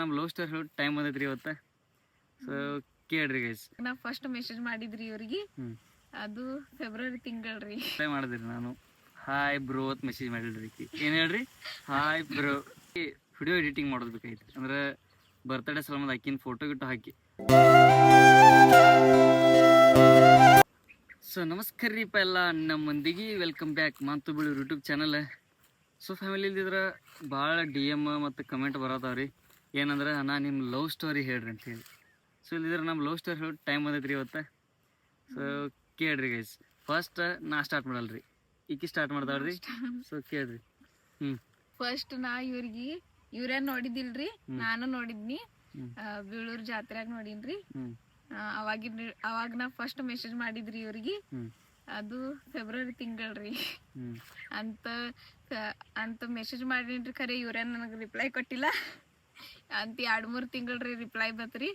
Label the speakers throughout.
Speaker 1: ನಮ್ಮ love story ಹೇಳಿ time ಬಂದೈತ್ರಿ ಇವತ್ತ. ಸೊ ಕೇಳ್ರಿ ಗೈಸ್.
Speaker 2: ನಾ ಫಸ್ಟ್ ಮೆಸೇಜ್ ಮಾಡಿದ್ರಿ ಇವ್ರಿಗೆ, ಅದು ಫೆಬ್ರವರಿ ತಿಂಗಳ್ರಿ.
Speaker 1: ಟ್ರೈ ಮಾಡಿದ್ರಿ ನಾನು ಹಾಯ್ ಬ್ರೋ ಅಂತ ಮೆಸೇಜ್ ಮಾಡಿದ್ರಿ. ಏನ್ ಹೇಳ್ರಿ? Hi bro. ವಿಡಿಯೋ ಎಡಿಟಿಂಗ್ ಮಾಡೋದು ಬೇಕಾಯ್ತು ಅಂದ್ರೆ ಬರ್ತ್ಡೇ ಸಲಮದ ಹಾಕಿನ ಫೋಟೋ ಗಿಟ್ಟು ಹಾಕಿ. ಸೊ ನಮಸ್ಕಾರ ರೀಪ ಎಲ್ಲ ನಮ್ಮ ಮಂದಿಗೆ, ವೆಲ್ಕಮ್ ಬ್ಯಾಕ್ ಮಾತು ಬಿಳಿ ಯೂಟ್ಯೂಬ್ ಚಾನಲ್. ಸೊ ಫ್ಯಾಮಿಲಿ ಇಲ್ದಿದ್ರೆ ಭಾಳ DM ಮತ್ತು ಕಮೆಂಟ್ ಬರತಾವ್ರಿ, ಏನಂದ್ರೆ ನಾ ನಿಮ್ಮ ಲವ್ ಸ್ಟೋರಿ ಹೇಳ್ರಿ ಅಂತ ಹೇಳಿ. ಸೊ ಇಲ್ದಿದ್ರೆ ನಮ್ಮ ಲವ್ ಸ್ಟೋರಿ ಹೇಳಿ ಟೈಮ್ ಬಂದೈತ್ರಿ ಇವತ್ತು. ಸೊ ಕೇಳ್ರಿ ಗೈಸ್. ಫಸ್ಟ್ ನಾ ಸ್ಟಾರ್ಟ್ ಮಾಡಲ್ರಿ, ಈಕಿ ಸ್ಟಾರ್ಟ್ ಮಾಡ್ತಾಳ್ರಿ. ಸೊ ಕೇಳ್ರಿ.
Speaker 2: ಫಸ್ಟ್ ನಾ ಇವ್ರಿಗೆ ಇವ್ರೇನ್ ನೋಡಿದಿಲ್ರಿ, ನಾನು ನೋಡಿದ್ನಿ. ಬೀಳೂರ್ ಜಾತ್ರೆಯಾಗ ನೋಡಿನ್ರಿ. ಅವಾಗ ನಾ ಫಸ್ಟ್ ಮೆಸೇಜ್ ಮಾಡಿದ್ರಿ ಇವ್ರಿಗೆ, ಅದು ಫೆಬ್ರವರಿ ತಿಂಗಳ್ರಿ. ಅಂತ ಮೆಸೇಜ್ ಮಾಡಿನ್ರಿ. ಖರೆ ಇವ್ರೇನ್ ನನಗೆ ರಿಪ್ಲೈ ಕೊಟ್ಟಿಲ್ಲ ಅಂತ 2-3 ತಿಂಗಳ್ರಿ ರಿಪ್ಲೈ ಬತ್ರಿ.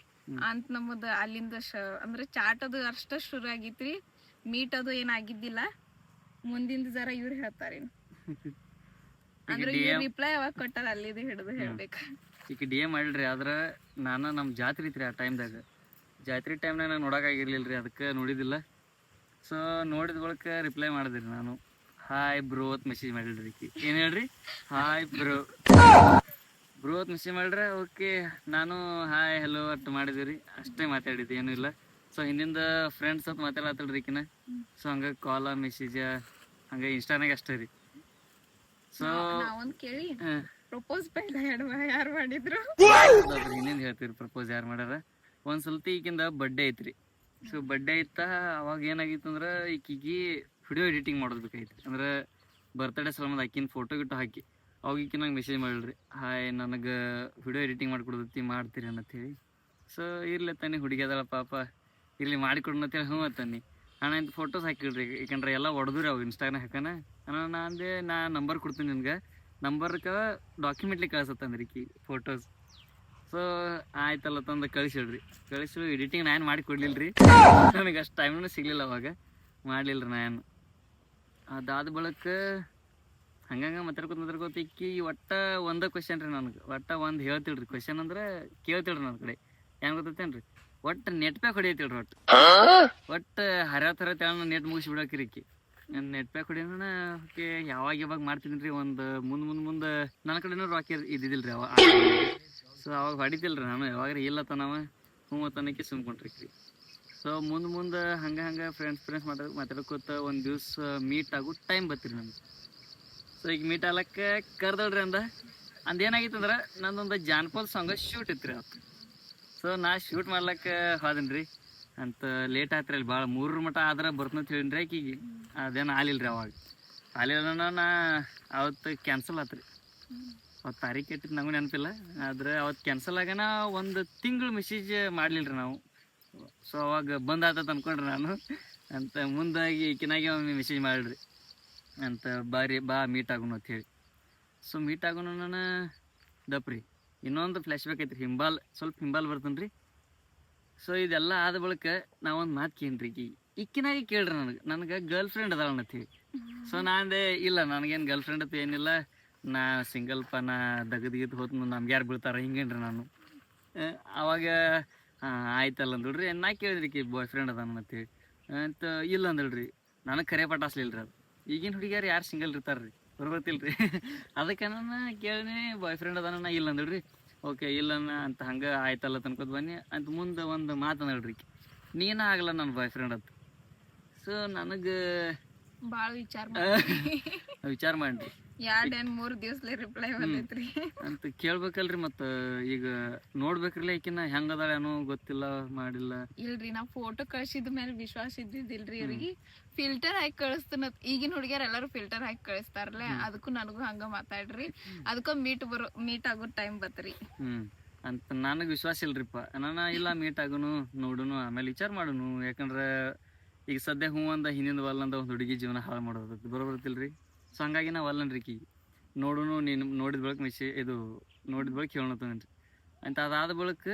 Speaker 2: ಅಂತ ನಮ್ಮದ ಅಲ್ಲಿಂದ ಅಂದ್ರೆ ಚಾಟ್ ಅದು ಅಷ್ಟ ಶುರು ಆಗಿತ್ರಿ. ಮೀಟ್ ಅದು ಏನಾಗಿದ್ದಿಲ್ಲ. ಮುಂದಿಂದ ಜರ ಇವ್ರು ಹೇಳ್ತಾರೇನು ಅಂದ್ರೆ ಇವ್ರು ರಿಪ್ಲೈ ಯಾವಾಗ ಕೊಟ್ಟಾರ ಅಲ್ಲಿದೆ ಹಿಡಿದು ಹೇಳ್ಬೇಕು.
Speaker 1: ಈಗ DM ಮಾಡಿಲ್ರಿ, ಆದ್ರೆ ನಾನು ನಮ್ಮ ಜಾತ್ರೆ ಐತ್ರಿ ಆ ಟೈಮ್ದಾಗ. ಜಾತ್ರೆ ಟೈಮ್ನಾಗ ನಾನು ನೋಡೋಕ್ಕಾಗಿರ್ಲಿಲ್ಲ ರೀ, ಅದಕ್ಕೆ ನೋಡಿದ್ದಿಲ್ಲ. ಸೊ ನೋಡಿದ ಬಳಿಕ ರಿಪ್ಲೈ ಮಾಡಿದ್ರಿ ನಾನು ಹಾಯ್ ಬ್ರೋ ಅಂತ ಮೆಸೇಜ್ ಮಾಡಿಲ್ರಿ. ಏನು ಹೇಳ್ರಿ? ಹಾಯ್ ಬ್ರೋ ಅಂತ ಮೆಸೇಜ್ ಮಾಡ್ರೆ ಓಕೆ. ನಾನು ಹಾಯ್ ಹಲೋ ಅಟ್ಟು ಮಾಡಿದ್ವಿ ರೀ, ಅಷ್ಟೇ ಮಾತಾಡಿದ್ದು, ಏನೂ ಇಲ್ಲ. ಸೊ ಹಿಂದಿಂದ ಫ್ರೆಂಡ್ಸ್ ಅಂತ ಮಾತಾಡತ್ತಳ್ರಿ ಈಕಿನ. ಸೊ ಹಂಗೆ ಕಾಲ ಮೆಸೇಜ ಹಂಗೆ ಇನ್ಸ್ಟಾನಾಗ ಅಷ್ಟೇ ರೀ. ಸೊ
Speaker 2: ನಾವೊಂದ್ ಕೇಳಿ ಪ್ರಪೋಸ್ ಯಾರು ಮಾಡಿದ್ರು
Speaker 1: ಇನ್ನೇನು ಹೇಳ್ತೀರಿ ಪ್ರಪೋಸ್ ಯಾರು ಮಾಡ್ಯಾರ? ಒಂದು ಸಲ್ತಿ ಈಗಿಂದ ಬರ್ಡೇ ಐತ್ರಿ. ಸೊ ಬರ್ಡೇ ಐತಾ, ಅವಾಗ ಏನಾಗಿತ್ತು ಅಂದ್ರೆ ಈಕಿಗೆ ವಿಡಿಯೋ ಎಡಿಟಿಂಗ್ ಮಾಡೋದು ಬೇಕಾಯ್ತು ಅಂದ್ರೆ ಬರ್ತ್ಡೇ ಸಲಮದ ಹಾಕಿನ ಫೋಟೋ ಗಿಟ್ಟು ಹಾಕಿ. ಅವಾಗ ಈಕಿ ನಂಗೆ ಮೆಸೇಜ್ ಮಾಡಿಲ್ರಿ, ಹಾಯ್ ನನಗೆ ವಿಡಿಯೋ ಎಡಿಟಿಂಗ್ ಮಾಡಿಕೊಡ್ತಿ ಮಾಡ್ತೀರಿ ಅನ್ನತ್ತೇಳಿ. ಸೊ ಇರ್ಲಿ ತಾನೆ, ಹುಡುಗಿ ಅದಳ ಪಾಪ, ಇರ್ಲಿ ಮಾಡಿಕೊಡು ಅಂತೇಳಿ ಹ್ಞೂ ಅತ್ತಾನಿ. ನಾನು ಇಂಥ ಫೋಟೋಸ್ ಹಾಕಿಲ್ರಿ, ಯಾಕಂದ್ರೆ ಎಲ್ಲ ಹೊಡೆದ್ರಿ ಅವಾಗ ಇನ್ಸ್ಟಾಗ್ರಾಮ್ ಹಾಕೋಣ. ನಾ ಅಂದೆ ನಾ ನಂಬರ್ ಕೊಡ್ತೀನಿ ನಿನ್ಗೆ, ನಂಬರ್ಗೆ ಡಾಕ್ಯುಮೆಂಟ್ಲಿ ಕಳ್ಸತ್ತಂದ್ರಿ ಈಕಿ ಫೋಟೋಸ್. ಸೊ ಆಯ್ತಲ್ಲ ತಂದು ಕಳಿಸಿಡ್ರಿ. ಎಡಿಟಿಂಗ್ ನಾನು ಮಾಡಿ ಕೊಡ್ಲಿಲ್ಲ ರೀ, ನನಗೆ ಅಷ್ಟು ಟೈಮ್ನೂ ಸಿಗಲಿಲ್ಲ ಅವಾಗ, ಮಾಡಲಿಲ್ಲ ರೀ ನಾನು. ಅದಾದ ಬಳಿಕ ಹಂಗಂಗೆ ಮಾತಾಡ್ಕೊತ ಈಕಿ ಒಟ್ಟು ಒಂದೇ ಕ್ವೆಶನ್ ರೀ ನನಗೆ. ಒಟ್ಟು ಒಂದು ಹೇಳ್ತಿಳ್ರಿ ಕ್ವೆಶನ್ ಅಂದ್ರೆ ಕೇಳ್ತಿಳ್ರಿ ನನ್ನ ಕಡೆ. ಏನು ಗೊತ್ತೈತೇನ್ರಿ? ಒಟ್ಟು ನೆಟ್ ಪ್ಯಾಕ್ ಹೊಡಿಯತಿಳ್ರಿ. ಒಟ್ಟು ಹರಿಯತ್ ನೆಟ್ ಮುಗಿಸಿ ಬಿಡೋಕ್ರಿ ಈಕಿ. ನೆಟ್ ಪ್ಯಾಕ್ ಹೊಡಿಯೋಣ ಓಕೆ. ಯಾವಾಗ ಮಾಡ್ತೀನಿ ರೀ, ಒಂದು ಮುಂದೆ ನನ್ನ ಕಡೆನೂ ರಾಕಿ ಇದ್ದಿದ್ದಿಲ್ಲ ರೀ ಅವಾಗ. ಸೊ ಅವಾಗ ಹೊಡಿತಿಲ್ರಿ ನಾನು, ಯಾವಾಗ ಇಲ್ಲ ತನವ ಹ್ಞೂ ತನಕ್ಕೆ ಸುಮ್ಕೊಂಡ್ರಿ. ಸೊ ಮುಂದೆ ಹಂಗೆ ಫ್ರೆಂಡ್ಸ್ ಮಾತಾಡ್ಕೋತ ಒಂದು ದಿವ್ಸ ಮೀಟ್ ಆಗೋ ಟೈಮ್ ಬತ್ರಿ ನನಗೆ. ಸೊ ಈಗ ಮೀಟ್ ಆಗ್ಲಕ್ಕೆ ಕರ್ದಳ್ರಿ ಅಂದೇನಾಗಿತ್ತು ಅಂದ್ರೆ ನಂದೊಂದು ಜಾನಪದ ಸಾಂಗ್ ಶೂಟ್ ಇತ್ತು ರೀ ಅವತ್ತು. ಸೊ ನಾ ಶೂಟ್ ಮಾಡ್ಲಕ್ಕೆ ಹೋದೀನಿ ರೀ. ಅಂತ ಲೇಟ್ ಆಯ್ತು ರೀ ಅಲ್ಲಿ ಭಾಳ, 3 ಮಟ ಆದ್ರೆ ಬರ್ತಂತ ಹೇಳಿನಿ ರೀ ಆಕಿಗೆ. ಅದೇನು ಆಲಿಲ್ಲ ರೀ ಅವಾಗ. ಆಲಿಲ್ಲ ನಾ ಅವತ್ತು ಕ್ಯಾನ್ಸಲ್ ಆಯ್ತು ರೀ. ಅವತ್ತು ತಾರೀಕು ಇಟ್ಟಿದ್ದು ನನಗೂ ನೆನಪಿಲ್ಲ, ಆದ್ರೆ ಅವತ್ತು ಕ್ಯಾನ್ಸಲ್ ಆಗೋಣ 1 ತಿಂಗಳು ಮೆಸೇಜ್ ಮಾಡಲಿಲ್ಲ ರೀ ನಾವು. ಸೊ ಅವಾಗ ಬಂದಾತತ್ ಅಂದ್ಕೊಂಡ್ರಿ ನಾನು. ಅಂತ ಮುಂದಾಗಿ ಈಕಿನಾಗೆ ಒಮ್ಮೆ ಮೆಸೇಜ್ ಮಾಡಿರಿ ಅಂತ, ಬಾ ಮೀಟ್ ಆಗೋಣ ಅಂತ ಹೇಳಿ. ಸೊ ಮೀಟ್ ಆಗೋಣ ನಾನು ದಪ್ರಿ. ಇನ್ನೊಂದು ಫ್ಲ್ಯಾಶ್ ಬ್ಯಾಕ್ ಐತ್ರಿ, ಸ್ವಲ್ಪ ಹಿಂಬಾಲ್ ಬರ್ತಾನೆ ರೀ. ಸೊ ಇದೆಲ್ಲ ಆದ ಬಳಿಕ ನಾವೊಂದು ಮಾತು ಕೇಳ್ರಿ, ಈಕಿನಾಗೆ ಕೇಳ್ರಿ ನನಗೆ ಗರ್ಲ್ ಫ್ರೆಂಡ್ ಅದಾಳ ಅಂತೀವಿ. ಸೊ ನಾಂದೆ ಇಲ್ಲ, ನನಗೇನು ಗರ್ಲ್ ಫ್ರೆಂಡ್ ಅಂತ ಏನಿಲ್ಲ, ನಾ ಸಿಂಗಲ್ಪ, ನಾ ದಗದ್ಗಿದ್ದು ಹೋದ್ ನಮ್ಗೆ ಯಾರು ಬೀಳ್ತಾರ ಹಿಂಗೇನ್ರಿ ನಾನು. ಅವಾಗ ಆಯ್ತಲ್ಲ ಅಂದಳ್ರಿ. ನಾ ಕೇಳಿದ್ರಿ ಬಾಯ್ ಫ್ರೆಂಡ್ ಅದಾನ ಅಂತೇಳಿ ಅಂತ. ಇಲ್ಲ ಅಂದಳ್ರಿ, ನನಗೆ ಕರೆ ಪಟಾಸ್ಲಿಲ್ಲ ರೀ ಅದು. ಈಗಿನ ಹುಡುಗಿಯಾರು ಯಾರು ಸಿಂಗಲ್ ಇರ್ತಾರ್ರಿ, ಬರ್ಬತ್ತಿಲ್ರಿ. ಅದಕ್ಕೆ ನಾನು ಕೇಳಿನಿ ಬಾಯ್ ಫ್ರೆಂಡ್ ಅದಾನ. ಇಲ್ಲ ಅಂದಳ್ರಿ. ಓಕೆ ಇಲ್ಲನ ಅಂತ ಹಂಗೆ ಆಯ್ತಲ್ಲ ತನ್ಕೋತ ಬನ್ನಿ ಅಂತ. ಮುಂದೆ ಒಂದು ಮಾತು ಅಂದಳ್ರಿ, ನೀನ ಆಗಲ್ಲ ನನ್ನ ಬಾಯ್ ಫ್ರೆಂಡ್ ಅಂತ. ಸೊ ನನಗೆ
Speaker 2: ಭಾಳ
Speaker 1: ವಿಚಾರ ಮಾಡ್ರಿ
Speaker 2: 2-3 ದಿವಸಲೇ ರಿಪ್ಲೈ ಬಂದೈತ್ರಿ
Speaker 1: ಅಂತ ಕೇಳ್ಬೇಕಲ್ರಿ. ಮತ್ತು ಈಗ ನೋಡ್ಬೇಕ್ರಲ್ಲ ಈಕಿನ ಹೆಂಗದಾಳ ಏನೋ ಗೊತ್ತಿಲ್ಲ, ಮಾಡಿಲ್ಲ.
Speaker 2: ಇಲ್ರಿ, ನಾ ಫೋಟೋ ಕಳ್ಸಿದ ಮೇಲೆ ವಿಶ್ವಾಸ ಇದ್ದಿದ್ದಿಲ್ರಿ ಇವ್ರಿಗೆ. ಫಿಲ್ಟರ್ ಹಾಕಿ ಕಳಿಸ್ತಾನ. ಈಗಿನ ಹುಡುಗಿಯರ್ ಎಲ್ಲರೂ ಫಿಲ್ಟರ್ ಹಾಕಿ ಕಳಿಸ್ತಾರಲ್ಲ, ಅದಕ್ಕೂ ನನಗೂ ಹಂಗ ಮಾತಾಡ್ರಿ. ಅದಕ್ಕೂ ಮೀಟ್ ಆಗೋ ಟೈಮ್ ಬತ್ರಿ
Speaker 1: ಅಂತ ನನಗೆ ವಿಶ್ವಾಸ ಇಲ್ರಿಪ್ಪ. ನಾನು ಇಲ್ಲ ಮೀಟ್ ಆಗೋನು, ನೋಡುನು, ಆಮೇಲೆ ವಿಚಾರ ಮಾಡೋನು. ಯಾಕಂದ್ರೆ ಈಗ ಸದ್ಯ ಹ್ಞೂ ಅಂದ ಹಿಂದಿಂದ ವಲ್ಲಂದ ಒಂದು ಹುಡುಗಿ ಜೀವನ ಹಾಳು ಮಾಡೋದು ಬರೋಬರ್ತಿಲ್ರಿ. ಸೊ ಹಂಗಾಗಿ ನಾ ವಲ್ಲನ್ರಿ ಕಿ ನೋಡುನು, ನೀನು ನೋಡಿದ ಬಳಿಕ ನೋಡಿದ ಬಳಿಕ ಹೇಳೋತನ್ರಿ ಅಂತ. ಅದಾದ ಬಳಿಕ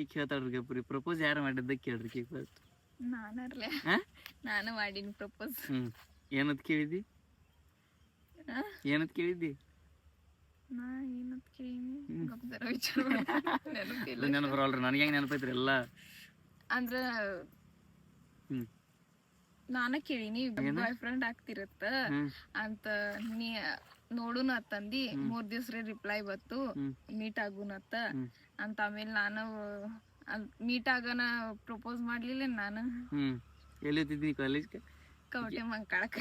Speaker 1: ಈಗ ಹೇಳ್ತಾಳ್ರಿ ಗಪ್ರಿ, ಪ್ರಪೋಸ್ ಯಾರು ಮಾಡಿದ್ದ ಕೇಳ್ರಿ ಕಿ ಫಸ್ಟ್.
Speaker 2: ನಾನು ಮಾಡೀನಿ ಪ್ರಪೋಸ್.
Speaker 1: ಏನಂತ ಕೇಳಿದ್ದಿ?
Speaker 2: ನಾ ಏನಂತ ಕೇಳೀನಿ ಗೊಬ್ಬರ ವಿಚಾರ ಮಾಡ್ತೀನಿ. ನೆನಪಿಲ್ಲ.
Speaker 1: ನೆನಪು ಬರವಲ್ರಿ ನನಗೆ ಹೆಂಗೆ ನೆನಪೈತ್ರಿ ಎಲ್ಲ.
Speaker 2: ಅಂದ್ರ
Speaker 1: ಹ್ಮ್
Speaker 2: ನಾನ ಕೇಳಿನಿ ಬಾಯ್ ಫ್ರೆಂಡ್ ಆಗ್ತಿರತ್ತ ಅಂತ ನೀ ನೋಡುನ ಅತ್ತಂದಿ 3 ದಿವ್ಸ ರಿಪ್ಲೈ ಬತ್ತು ಮೀಟ್ ಆಗುನತ್ತ ಅಂತ. ಆಮೇಲೆ ನಾನು ಮೀಟ್ ಆಗನ ಪ್ರಪೋಸ್ ಮಾಡ್ಲಿಲ್ಲ ನಾನು.
Speaker 1: ಎಲ್ಲಿದ್ದಿದ್ದಿ ಕಾಲೇಜ್ಗೆ?
Speaker 2: ಕವಟೆ ಮಂಕಾಳಕ.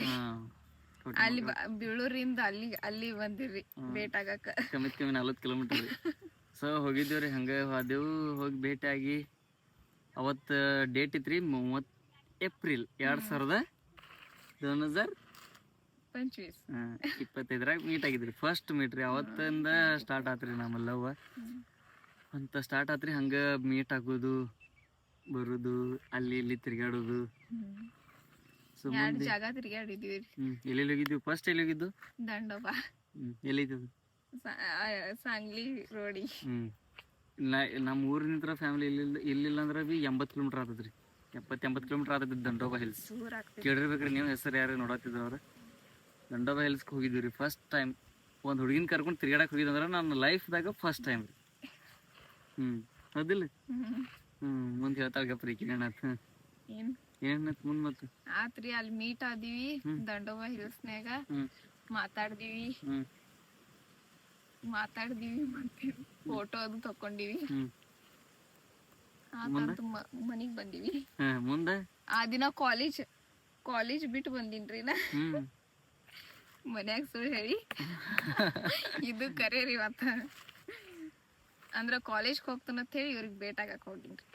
Speaker 2: ಅಲ್ಲಿ ಬೀಳೂರಿಂದ ಅಲ್ಲಿ ಬಂದಿರಿ ಭೇಟ್ ಆಗಕ್ಕ.
Speaker 1: ಕಮ್ಮಿ 40 ಕಿಲೋಮೀಟರ್ ರೀ. ಸೊ ಹೋಗಿದ್ದೇವ್ರಿ, ಹಂಗ ಹೋದೆವು. ಹೋಗಿ ಭೇಟಿ ಆಗಿ ಅವತ್ತು ಡೇಟ್ ಇತ್ರಿ 30 ಏಪ್ರಿಲ್ 2025 ಮೀಟ್ ಆಗಿದ್ರಿ. ಫಸ್ಟ್ ಮೀಟ್ ರೀ, ಅವತ್ತಿಂದ ಸ್ಟಾರ್ಟ್ ಆತ್ರಿ ನಮ್ಮಲ್ಲವ ಅಂತ. ಸ್ಟಾರ್ಟ್ ಆತ್ರಿ ಹಂಗ ಮೀಟ್ ಆಗೋದು ಬರುದು, ಅಲ್ಲಿ ಇಲ್ಲಿ ತಿರ್ಗಾಡೋದು.
Speaker 2: ಜಾಗ ತಿರ್ಗಾಡಿದ್ವಿ.
Speaker 1: ಎಲ್ಲೆಲ್ಲಿ ಹೋಗಿದ್ವಿ? ಫಸ್ಟ್ ಎಲ್ಲಿ ಹೋಗಿದ್ದು?
Speaker 2: ದಂಡೋಬ.
Speaker 1: ಎಲ್ಲಿದ್ದು?
Speaker 2: ಸಾಂಗ್ಲಿ ರೋಡಿ.
Speaker 1: ನಮ್ಮ ಊರಿನಿಂದ ಫ್ಯಾಮಿಲಿ ಇಲ್ಲಿಲ್ಲ ಅಂದ್ರೆ ಬಿ 80 ಕಿಲೋಮೀಟರ್ ಆತದ್ರಿ. 70-80 ಕಿಲೋಮೀಟರ್ ಆತದ ದಂಡೋಬಾ ಹಿಲ್ಸ್. ಕೇಳಿರ್ಬೇಕ್ರಿ ನೀವು, ಹೆಸರು ಯಾರು ನೋಡತ್ತಿದ್ದವ್ರ. ದಂಡೋಬಾ ಹಿಲ್ಸ್ಗೆ ಹೋಗಿದ್ವಿ ರೀ ಫಸ್ಟ್ ಟೈಮ್. ಒಂದು ಹುಡುಗಿನ ಕರ್ಕೊಂಡು ತಿರ್ಗಾಡಕ್ಕೆ ಹೋಗಿದಂದ್ರೆ ನನ್ನ ಲೈಫ್ದಾಗ ಫಸ್ಟ್ ಟೈಮ್ ರೀ. ಹೌದಿಲ್ಲ? ಮುಂದೆ ಹೇಳ್ತಾಳ ಗಪ್ರಿ ಏನಾಯ್ತು ಮುಂದ್ ಮತ್ತೆ
Speaker 2: ಆತ್ರಿ ಅಲ್ಲಿ ಮೀಟ್ ಆದಿವಿ ದಂಡೋಬಾ ಹಿಲ್ಸ್ನ್ಯಾಗ. ಮಾತಾಡ್ದಿವಿ ಮತ್ತೆ ಫೋಟೋ ಅದು ತಕೊಂಡಿವಿ. ಮನಿಗ್ ಬಂದಿವಿ.
Speaker 1: ಮುಂದೆ
Speaker 2: ಆ ದಿನ ಕಾಲೇಜ್ ಬಿಟ್ಟು ಬಂದಿನ್ರಿ ನಾ. ಮನ್ಯಾಗ ಸುಳ್ಳು ಹೇಳಿ ಇದು ಕರೆ ರೀ. ಮತ್ತ ಅಂದ್ರ ಕಾಲೇಜ್ಗೆ ಹೋಗ್ತಾನಂತ ಹೇಳಿ ಇವ್ರಿಗೆ ಭೇಟ್ ಆಗಕ್ ಹೋಗಿನ್ರಿ.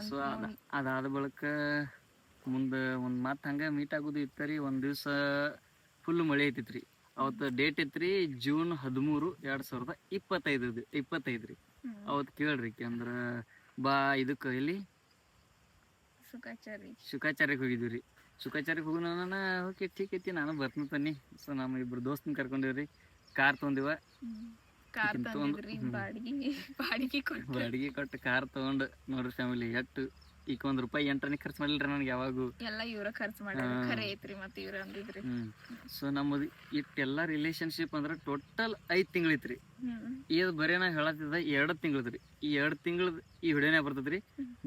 Speaker 1: ಸೊ ಅದಾದ ಬಳಿಕ ಮುಂದೆ ಒಂದು ಮಾತು ಹಂಗೆ ಮೀಟ್ ಆಗೋದು ಇತ್ತರಿ. ಒಂದು ದಿವಸ ಫುಲ್ ಮಳೆ ಐತಿತ್ರಿ. ಅವತ್ತು ಡೇಟ್ ಇತ್ರಿ ಜೂನ್ 13, 2025 ರೀ. ಅವತ್ತು ಕೇಳ್ರಿ ಅಂದ್ರೆ ಬಾ ಇದಕ್ಕೆ ಎಲ್ಲಿ ಶುಕಾಚಾರ್ಯಕ್ಕೆ ಹೋಗಿದ್ವಿ ರೀ. ಶುಕಾಚಾರ್ಯಕ್ಕೆ ಹೋಗಿ ನಾನು ಓಕೆ ಠೀಕ್ ಐತಿ ನಾನು ಬರ್ತೀನಿ ತನ್ನಿ. ಸೊ ನಮ್ಮ ಇಬ್ರು ದೋಸ್ತನ ಕರ್ಕೊಂಡಿವ್ರಿ. ಕಾರ್ ತೊಗೊಂಡಿವ. ಬಾಡಿಗೆ ಕೊಟ್ಟು ಕಾರ್ ತಗೊಂಡು ನೋಡ್ರಿ ಫ್ಯಾಮಿಲಿ ಎಟ್ಟು ಈಗ ₹1 ಎಂಟನೇ ಖರ್ಚು ಮಾಡಿಲ್ರಿ ನನಗೆ ಯಾವಾಗೂ.
Speaker 2: ಎಲ್ಲ ಇವ್ರ ಖರ್ಚು ಮಾಡ್ಯಾರ. ಖರೆ ಐತ್ರಿ ಮತ್ತೆ ಇವ್ರ ಅಂದಿದ್ರಿ.
Speaker 1: ಸೊ ನಮ್ಮದು ಇಟ್ಟೆಲ್ಲ ರಿಲೇಶನ್ಶಿಪ್ ಅಂದ್ರೆ ಟೋಟಲ್ 5 ತಿಂಗಳಿತ್ರಿ. ಇದು ಬರೀ ನಾ ಹೇಳತ್ತಿದ್ದ 2 ತಿಂಗಳದ್ರಿ. ಈ 2 ತಿಂಗಳದ ಈ ವಿಡಿಯೋನೇ ಬರ್ತದ್ರಿ.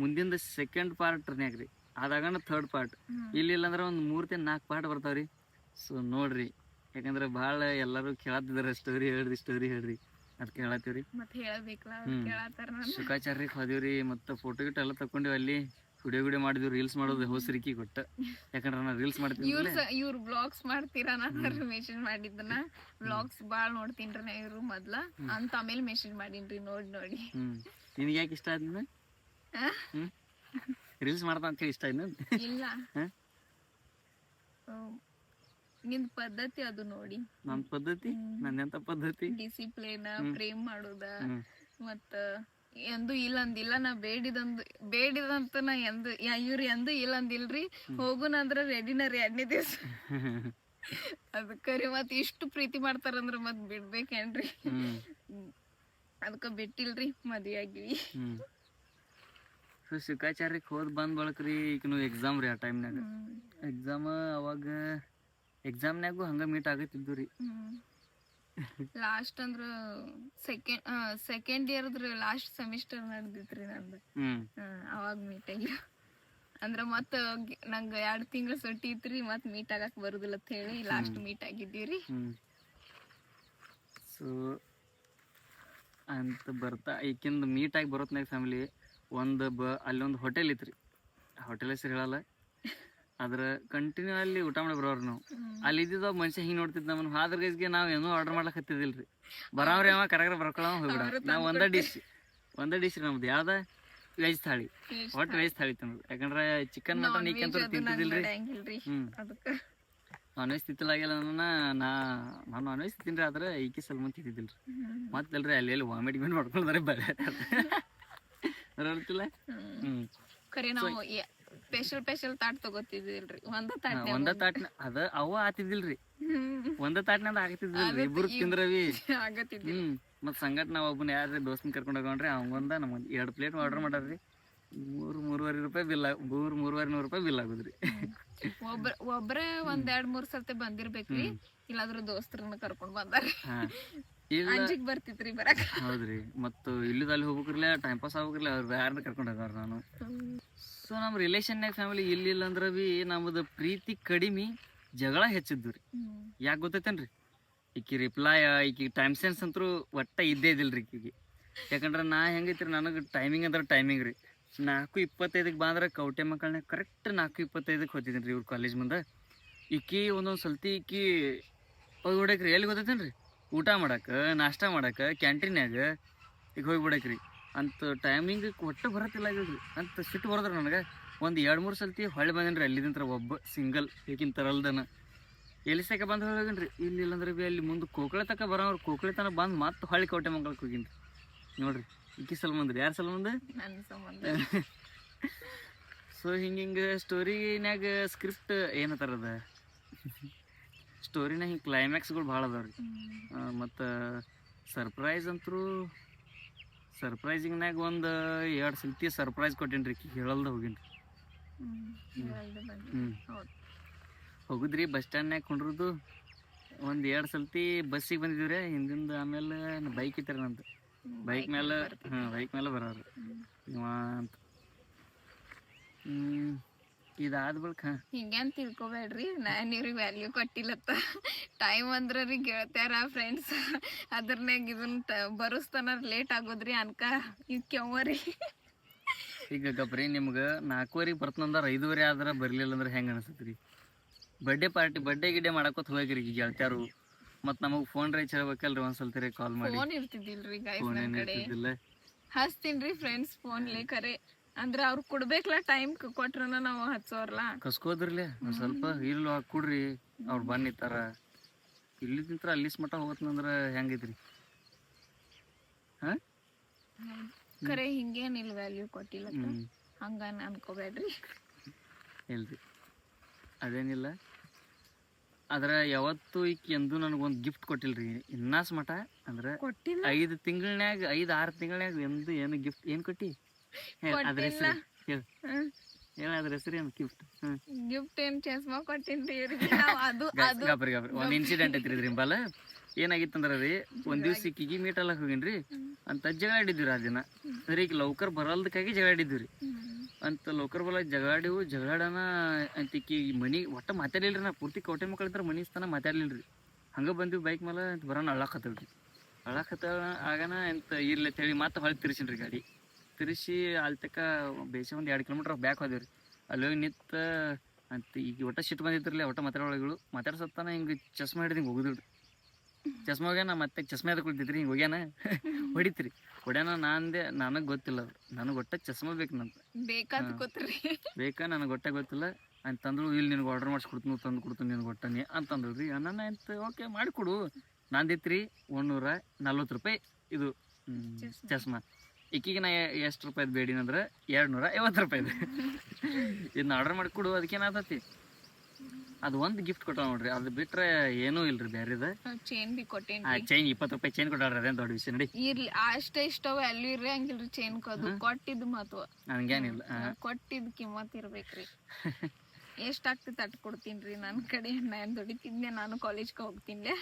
Speaker 1: ಮುಂದಿಂದ ಸೆಕೆಂಡ್ ಪಾರ್ಟ್ನ್ಯಾಗ ರೀ, ಅದಾಗಣ ಥರ್ಡ್ ಪಾರ್ಟ್. ಇಲ್ಲಿಲ್ಲ ಅಂದ್ರೆ ಒಂದು 3-4 ಪಾರ್ಟ್ ಬರ್ತಾವ್ರಿ. ಸೊ ನೋಡ್ರಿ, ಯಾಕಂದ್ರೆ ಭಾಳ ಎಲ್ಲರೂ ಕೇಳತ್ತಿದಾರೆ ಸ್ಟೋರಿ ಹೇಳ್ರಿ ಅದಕ್ಕೆ ಹೇಳತ್ತೀವ್ರಿ. ಶುಕಾಚಾರ್ಯಕ್ಕೆ ಹೋದಿವ್ರಿ. ಮತ್ತೆ ಫೋಟೋ ಗಿಟ್ ಎಲ್ಲ ತಕೊಂಡಿವಿ. ಅಲ್ಲಿ ವಿಡಿಯೋ ಮಾಡಿದ್ವಿ. ರೀಲ್ಸ್ ಮಾಡೋದು ಹೋಸರಿಕಿ ಕೊಟ್ಟ. ಯಾಕಂದ್ರೆ ನಾನು ರೀಲ್ಸ್ ಮಾಡ್ತೀನಿ.
Speaker 2: ಇವ್ರು ಬ್ಲಾಗ್ಸ್ ಮಾಡ್ತೀರಾ? ನಾನು ಮೆಸೇಜ್ ಮಾಡಿದ್ದನ ಬ್ಲಾಗ್ಸ್ ಬಾಳ್ ನೋಡ್ತೀನ್ರಿ ನಾ ಇವ್ರು ಮೊದ್ಲ ಅಂತ. ಆಮೇಲೆ ಮೆಸೇಜ್ ಮಾಡೀನ್ರಿ ನೋಡಿ.
Speaker 1: ನಿನಗೆ ಯಾಕೆ ಇಷ್ಟ ಆದ್ನ? ರೀಲ್ಸ್ ಮಾಡ್ತಾ ಅಂತ ಇಷ್ಟ ಆಯ್ತು?
Speaker 2: ಇಲ್ಲ, ನಿನ್ ಪದ್ಧತಿ ಅದು ನೋಡಿ.
Speaker 1: ನನ್ ಪದ್ಧತಿ? ನನ್ನೆಂತ ಪದ್ಧತಿ?
Speaker 2: ಡಿಸಿಪ್ಲಿನ್, ಪ್ರೇಮ್ ಮಾಡೋದ. ಮತ್ತ ಎಂದು ಇಲ್ಲ ಅಂದಿಲ್ಲ. ನಾ ಬೇಡಿದಂತ ನಾ ಇವ್ರು ಎಂದು ಇಲ್ಲ ಅಂದಿಲ್ರಿ. ಹೋಗುನಂದ್ರ ರೆಡಿನರಿ 2ನೇ ದಿವ್ಸ. ಅದಕ್ಕರಿ ಮತ್ ಇಷ್ಟು ಪ್ರೀತಿ ಮಾಡ್ತಾರಂದ್ರ ಮತ್ ಬಿಡ್ಬೇಕೇನ್ರಿ? ಅದಕ್ಕ ಬಿಟ್ಟಿಲ್ರಿ, ಮದ್ವೆ ಆಗಿವಿ.
Speaker 1: ಶುಕಾಚಾರ್ಯಕ್ಕೆ ಹೋದ್ ಬಂದ್ ಬಳಕ್ರಿ ಈಗ ಎಕ್ಸಾಮ್ ರೀ. ಆ ಟೈಮ್ನಾಗ ಎಕ್ಸಾಮ್. ಅವಾಗ ಎಕ್ಸಾಮ್ನಾಗು ಹಂಗ ಮೀಟ್ ಆಗತ್ತಿದ್ದು ರೀ.
Speaker 2: ಲಾಸ್ಟ್ ಅಂದ್ರ ಸೆಕೆಂಡ್ ಇಯರ್ದ್ರ ಲಾಸ್ಟ್ ಸೆಮಿಸ್ಟರ್ ನಡೆದಿತ್ರಿ ನಂದು. ಅವಾಗ ಮೀಟ್ ಆಗಿ ಅಂದ್ರ ಮತ್ತ ನಂಗ 2 ತಿಂಗಳು ಸುಟ್ಟಿ ಇತ್ರಿ. ಮತ್ ಮೀಟ್ ಆಗಕ್ ಬರುದಿಲ್ಲ ಅಂತ ಹೇಳಿ ಲಾಸ್ಟ್ ಮೀಟ್ ಆಗಿದ್ದೀವ್ರಿ.
Speaker 1: ಸೊ ಅಂತ ಬರ್ತಾ ಈಕಿಂದ ಮೀಟ್ ಆಗಿ ಬರೋತ್ನಾಗ ಫ್ಯಾಮಿಲಿ ಅಲ್ಲೊಂದು ಹೋಟೆಲ್ ಇತ್ರಿ. ಹೋಟೆಲ್ ಹೆಸರು ಹೇಳಲ್ಲ. ಅದ್ರ ಕಂಟಿನ್ಯೂ ಅಲ್ಲಿ ಊಟ ಮಾಡಿ ಬರೋರು ನಾವು. ಅಲ್ಲಿ ಇದ್ದಿದ್ದ ಮನುಷ್ಯ ಹಿಂಗೆ ನೋಡ್ತಿದ್ ನಮ್ಮನ್ನು. ಹಾದ್ರ ಗೈಸ್ಗೆ ನಾವು ಏನೋ ಆರ್ಡರ್ ಮಾಡ್ಲಕ್ ಹತ್ತಿದಿಲ್ರಿ. ಬರಾವ್ರಿ ಅವ ಕರೆಕ್ಟ್ ಬರ್ಕೊಳ ಹೋಗ್ಬಿಡ. ನಾವು ಒಂದೇ ಡಿಶ್ ರೀ ನಮ್ದು. ಯಾವ್ದ? ವೆಜ್ ಥಾಳಿ. ಒಟ್ಟು ವೆಜ್ ಥಾಳಿ ತಿನ್ನೋದು. ಯಾಕಂದ್ರೆ ಚಿಕನ್ ಮಟನ್ ಈಕಂತ ತಿಂತಿದಿಲ್ರಿ. ನಾನ್ ವೆಜ್ ತಿತ್ತಲಾಗಿಲ್ಲ. ನಾನು ನಾನ್ ವೆಜ್ ತಿಂದ್ರಿ. ಆದ್ರೆ ಈಕಿ ಸ್ವಲ್ಪ ತಿಂತಿದ್ದಿಲ್ರಿ. ಮತ್ತಲ್ರಿ ಅಲ್ಲಿ ವಾಮಿಟ್ ಗಿಮಿಟ್ ಮಾಡ್ಕೊಳ್ತಾರೆ ಬರೀ ಬರೋರ್ತಿಲ್ಲ.
Speaker 2: ಖರೆ ನಾವು ಸ್ಪೆಷಲ್ ತಾಟ್ ತಗೋತಿದ್ದಿಲ್ರಿ. ಒಂದ ತಾಟ್
Speaker 1: ಅದ ಅವ ಆತಿದ್ದಿಲ್ರಿ. ಒಂದ ತಾಟ್ನಾಗ ಆಗತ್ತಿದ್ದಿಲ್ರಿ. ಇಬ್ರು ತಿಂದ್ರವಿ ಆಗತ್ತಿದ್ದಿಲ್ಲ. ಮತ್ ಸಂಗಟ್ ನಾವ್ ಒಬ್ಬನ ಯಾರ್ರಿ ದೋಸ್ತನ್ ಕರ್ಕೊಂಡ್ ಹೋಗೋಣ್ರಿ. ಅವಂಗೊಂದ ನಮ್ಗೊಂದ್ 2 ಪ್ಲೇಟ್ ಆರ್ಡರ್ ಮಾಡ್ರಿ. ಮೂರುವರೆ ರೂಪಾಯಿ ಬಿಲ್ ಮೂರುವರೆ ನೂರು ರೂಪಾಯಿ ಬಿಲ್ ಆಗುದ್ರಿ.
Speaker 2: ಒಬ್ರೇ 1-2-3 ಸರ್ತಿ ಬಂದಿರ್ಬೇಕ್ರಿ, ಇಲ್ಲಾದ್ರೂ ದೋಸ್ತರನ್ನ ಕರ್ಕೊಂಡ್ ಬಂದಾರ. ಅಂಜಿಕ್ ಬರ್ತಿತ್ರಿ ಬರಕ್.
Speaker 1: ಹೌದ್ರಿ, ಮತ್ತು ಇಲ್ಲಿದ ಅಲ್ಲಿ ಹೋಗ್ಬೇಕ್ರಲ್ಲ, ಟೈಮ್ ಪಾಸ್ ಆಗ್ಬೇಕ್ರಲ್ಲ, ಅವ್ರು ಯಾರನ್ನ ಕರ್ಕೊಂಡು ಹೋಗಾರ ನಾನು. ಸೊ ನಮ್ಮ ರಿಲೇಷನ್ನಾಗ ಫ್ಯಾಮಿಲಿ ಇಲ್ಲ ಅಂದ್ರೆ ಬಿ ನಮ್ಮದು ಪ್ರೀತಿ ಕಡಿಮೆ, ಜಗಳ ಹೆಚ್ಚಿದ್ದು ರೀ. ಯಾಕೆ ಗೊತ್ತೈತೇನ್ರಿ? ಈಕಿ ರಿಪ್ಲೈ, ಈಕಿ ಟೈಮ್ ಸೆನ್ಸ್ ಅಂತೂ ಒಟ್ಟ ಇದ್ದೇ ಇದಿಲ್ರಿ ಈಕಿಗೆ. ಯಾಕಂದ್ರೆ ನಾ ಹೆಂಗೈತ್ರಿ, ನನಗೆ ಟೈಮಿಂಗ್ ಅಂದ್ರೆ ಟೈಮಿಂಗ್ ರೀ. 4:25 ಬಂದ್ರೆ ಕೌಟೆ ಮಕ್ಕಳನ್ನ ಕರೆಕ್ಟ್ 4:25 ಹೋಗ್ತಿದ್ದೀನಿ ರೀ ಇವ್ರ ಕಾಲೇಜ್ ಮುಂದೆ. ಈಕಿ ಒಂದೊಂದು ಸಲ್ತಿ ಈಕಿ ಹೋಗಿ ಬಿಡಕ್ರಿ. ಎಲ್ಲಿ ಗೊತ್ತೈತೇನ್ರಿ? ಊಟ ಮಾಡಕ್ಕೆ, ನಾಷ್ಟ ಮಾಡಕ್ಕೆ, ಕ್ಯಾಂಟೀನ್ಯಾಗ ಈಗ ಹೋಗಿ ಬಿಡಕ್ರಿ. ಅಂತ ಟೈಮಿಂಗ್ ಒಟ್ಟು ಬರತ್ತಿಲ್ಲ ಆಗ್ರಿ ಅಂತ ಸಿಟ್ಟು ಬರೋದ್ರಿ ನನಗೆ. 1-2-3 ಸಲ್ತಿ ಹೊಳ್ಳಿ ಬಂದೇನ್ರಿ ಅಲ್ಲಿದಿಂತ್ರ ಒಬ್ಬ ಸಿಂಗಲ್ ಈಗಿನ ತರಲ್ದನ. ಎಲ್ಲಿ ಸಾಕ ಬಂದು ಹೋಗೇನ್ರಿ. ಇಲ್ಲ ಅಂದ್ರೆ ಬಿ ಅಲ್ಲಿ ಮುಂದೆ ಕೋಕಳೆ ತಕ ಬರೋರು, ಕೋಕಳೆ ತನಕ ಬಂದು ಮತ್ತೆ ಹೊಳ್ಳಿ ಕೌಟೆ ಮಕ್ಕಳಕ್ಕೆ ಹೋಗಿನ್ರಿ. ನೋಡ್ರಿ, ಈಕಿ ಸಲ್ಮಂದ್ರಿ. ಯಾರು ಸಲ್ಮಂದ?
Speaker 2: ನನ್ನ ಸಂಬಂಧ.
Speaker 1: ಸೊ ಹಿಂಗೆ ಸ್ಟೋರಿನ್ಯಾಗ ಸ್ಕ್ರಿಪ್ಟ್ ಏನತ್ತಾರದ ಸ್ಟೋರಿನಾಗ ಹಿಂಗೆ ಕ್ಲೈಮ್ಯಾಕ್ಸ್ಗಳು ಭಾಳ ಅದಾವ್ರಿ. ಮತ್ತು ಸರ್ಪ್ರೈಸ್ ಅಂತೂ ಸರ್ಪ್ರೈಸಿಂಗ್ನಾಗ 1-2 ಸಲ್ತಿ ಸರ್ಪ್ರೈಸ್ ಕೊಟ್ಟೇನ್ರಿ ಈಕಿ ಹೇಳಲ್ದ ಹೋಗಿನ್ರಿ. ಹೋಗುದ್ರಿ ಬಸ್ ಸ್ಟ್ಯಾಂಡ್ನಾಗ ಕೊಂಡ್ರದ್ದು 1-2 ಸಲ್ತಿ ಬಸ್ಸಿಗೆ ಬಂದಿದ್ದೀವ್ರಿ ಹಿಂದಿಂದ. ಆಮೇಲೆ ಬೈಕ್ ಇತ್ತಾರ ನಂದು, ಬೈಕ್ ಮೇಲೆ ಬರೋರು ಇವ ಅಂತ. ಇದಾದ ಬಳಿಕ
Speaker 2: ಹಿಂಗೇನ್ ತಿಳ್ಕೊಬೇಡ್ರಿ, ನಾನು ಇವ್ರಿಗೆ ವ್ಯಾಲ್ಯೂ ಕೊಟ್ಟಿಲ್ಲತ್ತ. ಟೈಮ್ ಅಂದ್ರೆ ರೀ ಗೆಳತ್ಯಾರ ಫ್ರೆಂಡ್ಸ್, ಅದ್ರನ್ಯಾಗ ಇದನ್ನ ಬರೋಸ್ತನ ಲೇಟ್ ಆಗೋದ್ರಿ ಅನ್ಕ ಇವ್ ಕೆವ್ವರಿ.
Speaker 1: ಈಗ ಗಬ್ರಿ ನಿಮ್ಗೆ 4:15 ಬರ್ತಂದ್ರೆ 5:30 ಆದ್ರೆ ಬರಲಿಲ್ಲ ಅಂದ್ರೆ ಹೆಂಗೆ ಅನಿಸ್ತೈತಿ? ಬರ್ಡೇ ಗಿಡ್ಡೆ ಮಾಡಕೋತ ಹೋಗ್ರಿ ಈಗ ಗೆಳತ್ಯಾರು. ಮತ್ತು ನಮಗೆ ಫೋನ್ ರೀಚ್ ಹೇಳ್ಬೇಕಲ್ರಿ, ಒಂದ್ಸಲ್ತಿ ಕಾಲ್ ಮಾಡಿ.
Speaker 2: ಫೋನ್ ಇರ್ತಿದ್ದಿಲ್ರಿ ಗೈಸ್ ನನ್ನ ಕಡೆ. ಹಚ್ತೀನ್ರಿ ಫ್ರೆಂಡ್ಸ್ ಫೋನ್ಲಿ ಕರೆ, ಅಂದ್ರೆ ಅವ್ರು ಕೊಡ್ಬೇಕಲ್ಲ, ಟೈಮ್ ಕೊಟ್ರನ ನಾವು ಹಚ್ಚೋರ್ಲ.
Speaker 1: ಕಸ್ಕೋದ್ರಲ್ಲೇ ಒಂದು ಸ್ವಲ್ಪ ಇಲ್ಲ ಕೊಡ್ರಿ, ಅವ್ರು ಬಂದಿತ್ತಾರ. ಇಲ್ಲಿದಿಂತ್ರ ಅಲ್ಲಿಸ್ ಮಟ್ಟ ಹೋಗತ್ನಂದ್ರೆ ಹೆಂಗೈತ್ರಿ?
Speaker 2: ಕರೆ ಹಿಂಗೇನಿಲ್ಲ ವ್ಯಾಲ್ಯೂ ಕೊಟ್ಟಿಲ್ಲ ಹಂಗ ಅನ್ಕೋಬೇಡ್ರಿ.
Speaker 1: ಇಲ್ರಿ ಅದೇನಿಲ್ಲ. ಆದ್ರೆ ಯಾವತ್ತು ಈಕಿ ಎಂದು ನನಗೊಂದು ಗಿಫ್ಟ್ ಕೊಟ್ಟಿಲ್ರಿ ಇನ್ನಾಸ್ ಮಠ. ಅಂದ್ರೆ 5 ತಿಂಗಳನ್ಯಾಗ 5-6 ತಿಂಗಳನ್ಯಾಗ ಎಂದು ಏನು ಗಿಫ್ಟ್ ಏನು ಕೊಟ್ಟಿ? ಅದ್ರ ಹೆಸರು ಹೇಳ, ಅದ್ರ ಹೆಸರು ಏನು ಗಿಫ್ಟ್?
Speaker 2: ಗಿಫ್ಟ್ ಏನ್ ಚಸ್ಮಾ ಕೊಟ್ಟಿನ್ರಿ
Speaker 1: ಗಾಬ್ರಿ ಒಂದ್ ಇನ್ಸಿಡೆಂಟ್ ಐತ್ರಿ ಇದ್ರಿಂಬಲ್ಲ. ಏನಾಗಿತ್ತಂದ್ರ ರೀ, ಒಂದ್ ದಿವ್ಸ ಈಕಿಗೆ ಮೀಟ್ ಅಲ್ಲಕ್ ಹೋಗಿನ್ರಿ ಅಂತ ಜಗಾಡಿದ್ವಿ ಆ ದಿನ. ಅಂದ್ರೆ ಈಗ ಲೌಕರ್ ಬರಲ್ದಕ್ಕಾಗಿ ಜಗಾಡಿದ್ವಿ ಅಂತ. ಲೌಕರ್ ಬಲ್ಲ ಜಗಾಡನ ಅಂತ ಈಕಿ ಮನಿ ಒಟ್ಟ ಮಾತಾಡ್ಲಿಲ್ರಿ. ನಾ ಪೂರ್ತಿ ಕೌಟೆ ಮಕ್ಕಳಿದ್ರ ಮನಿ ಸ್ಥಾನ ಮಾತಾಡ್ಲಿಲ್ರಿ. ಹಂಗ ಬಂದ್ವಿ ಬೈಕ್ ಮೇಲೆ ಅಂತ ಬರೋಣ ಅಳ್ಳಾಕತ್ತಲ್ರಿ. ಆಗನ ಅಂತ ಇರ್ಲಿ ಹೇಳಿ ಮತ್ತೆ ಹೊಳ್ಳಿ ತಿರ್ಸಿನ್ರಿ ಗಾಡಿ. ತಿರ್ಸಿ ಅಲ್ಲಿ ತಕ ಬೇಸಿ 1-2 ಕಿಲೋಮೀಟರ್ ಬ್ಯಾಕ್ ಹೋದೇವ್ರಿ. ಅಲ್ಲಿ ಹೋಗಿ ನಿಂತ ಅಂತ ಈಗ ಒಟ್ಟ ಸಿಟ್ಟು ಬಂದಿದ್ರಲ್ಲ, ಒಟ್ಟ ಮಾತಾಡೋಳಿಗಳು ಮಾತಾಡ್ಸತ್ತಾನ ಹಿಂಗೆ ಚಸ್ಮಾ ಹಿಡಿದು ಹಿಂಗೆ ಹೋಗುದ್ರಿ. ಚಸ್ಮಾ ಹೋಗ್ಯಾನ, ಮತ್ತೆ ಚಸ್ಮಾ ಎದಕ್ಕೆ ಕುಳಿತಿದ್ರಿ ಹಿಂಗೆ ಹೋಗ್ಯಾನ ಹೊಡಿತ್ರಿ. ಹೊಡ್ಯಾನ ನಾನಂದೆ ನನಗೆ ಗೊತ್ತಿಲ್ಲ, ನನಗೆ ಒಟ್ಟ ಚಸ್ಮಾ ಬೇಕು ನಂತ ಬೇಕಾ ನನಗೆ ಒಟ್ಟೆ ಗೊತ್ತಿಲ್ಲ ಅಂತಂದ್ರು. ಇಲ್ಲಿ ನಿನಗೆ ಆರ್ಡರ್ ಮಾಡಿಸ್ಕೊಡ್ತೀನಿ, ತಂದು ಕೊಡ್ತೀನಿ ನಿನಗೆ ಒಟ್ಟನೆ ಅಂತಂದ್ರಿ. ನನ್ನ ಅಂತ ಓಕೆ ಮಾಡಿಕೊಡು. ನಂದಿತ್ರಿ 140 ರೂಪಾಯಿ ಇದು ಚಸ್ಮಾ. ಈಕಿಗೆ ನಾ ಎಷ್ಟು ರೂಪಾಯ್ದು ಬೇಡಿನಂದ್ರೆ 250 ರೂಪಾಯಿದು. ಇದನ್ನ ಆರ್ಡರ್ ಮಾಡಿಕೊಡು, ಅದಕ್ಕೇನಾಗ್ತತಿ? ಅದು ಒಂದು ಗಿಫ್ಟ್ ಕೊಟ್ಟ ನೋಡ್ರಿ, ಅದು ಬಿಟ್ರೆ ಏನೂ ಇಲ್ರಿ ಬೇರೆದ.
Speaker 2: ಚೈನ್ ಬಿ ಕೊಟ್ಟೇನಿ.
Speaker 1: ಚೈನ್ 20 ರೂಪಾಯಿ ಚೈನ್ ಕೊಟ್ಟಾಡ್ರಿ, ಅದೇನು ದೊಡ್ಡ ವಿಷಯ ನಡಿ.
Speaker 2: ಇರ್ಲಿ ಅಷ್ಟೇ ಇಷ್ಟ ವ್ಯಾಲ್ಯೂ ಇರ್ರಿ ಹಂಗಿಲ್ರಿ. ಚೈನ್ ಕೊಟ್ಟಿದ್ದು ಮಹತ್ವ,
Speaker 1: ಹಂಗೇನಿಲ್ಲ.
Speaker 2: ಕೊಟ್ಟಿದ್ದು ಕಿಮ್ಮತ್ ಇರ್ಬೇಕ್ರಿ. ಎಷ್ಟಾಗ್ತೈತೆ ಅಟ್ ಕೊಡ್ತೀನಿ. ನನ್ನ ಕಡೆ ನಾನು ದುಡಿತಿದ್ನೆ, ನಾನು ಕಾಲೇಜ್ಗೆ ಹೋಗ್ತೀನಿ.